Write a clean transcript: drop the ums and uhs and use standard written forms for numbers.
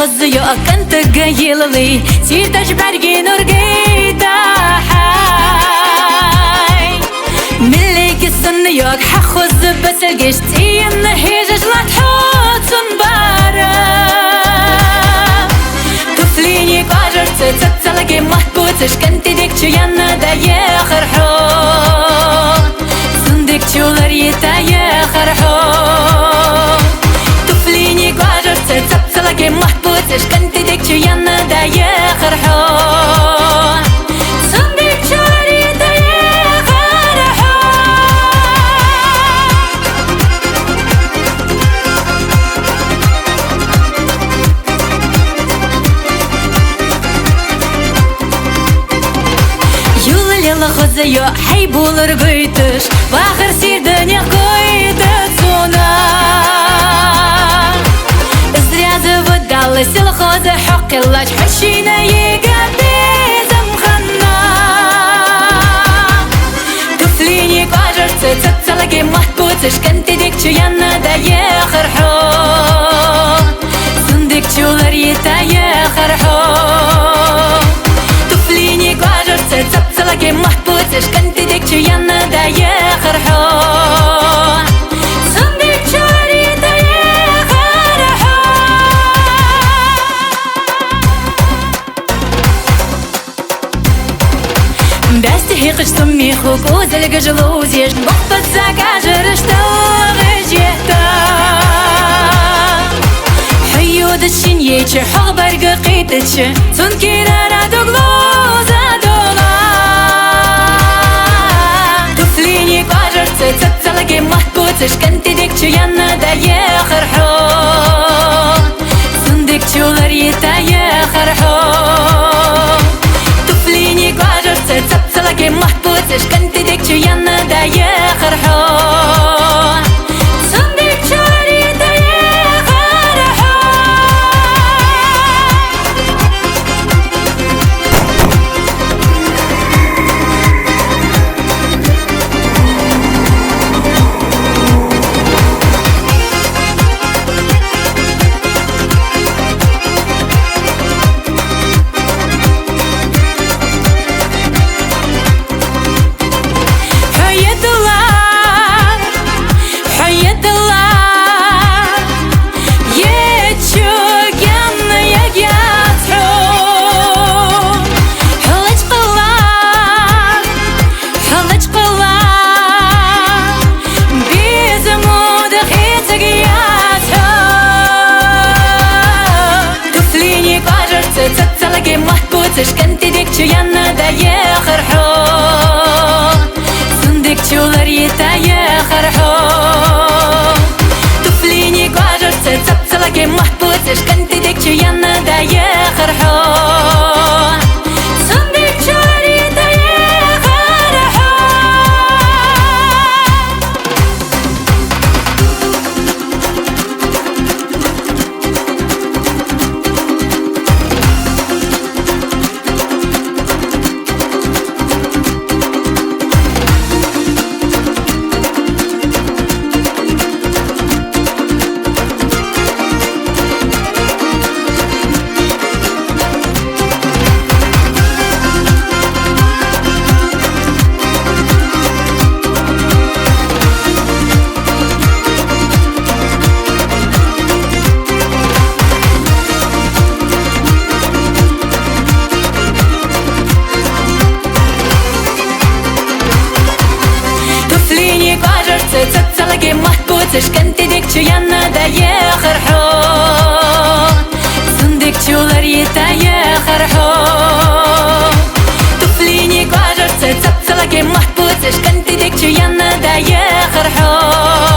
хоза كنت эгIазло سيرتاج برقي نورقيتا حاي ملك السنة يوك حخوز بس القشتي ان هيجا جلات حوت سنبارا طفليني قاجر تتسلقي محبوتش كنت ديك يانا даьи خرحون صندق شولر يتايا خرحون طفليني قاجر تتسلقي محبوتش كنت ديك يانا даьи خرحون صندق شولر يتايا хоза yo hay bulur gıytış vахар сирдіне гıyтык сона изрязы выдала сил хоза حقلاч حشينا يقابي زمخنا طفليني قاجر تتسلقي محبوتش كنت ديك يانا даьи خرحون صندق شولر يتايا خرحون طفليني قاجر تتسلقي محبوتش كنت ديك يانا даьи خرحون صندق شولر يتايا خرحون بستحي قشتم ميخوك وزلق جلوزيش بخبط زاقاجر اشتوغجيتا حيود الشنيتش حغبر قيتش تنكير رادوغلوزا دولا طفليني قاجر تتسلقي محبوتش كنت ديك يانا даьи خرحون صندق شولر يتايا خرحون طفليني قاجر تتسلقي محبوتش كنت ديك يانا даьи خرحون صندق شولر يتايا تتسلقي محبوتش كنت ديك يانا даьи خرحون صندق شولر يتايا خرحون طفليني قاجر تتسلقي محبوتش كنت ديك يانا даьи خرحون صندق شولر يتايا خرحون تتسلقي محبوتش كنت ديك يانا даьи خرحون صندق شولر يتايا خرحون طفليني قاجر تتسلقي محبوتش كنت ديك يانا даьи خرحون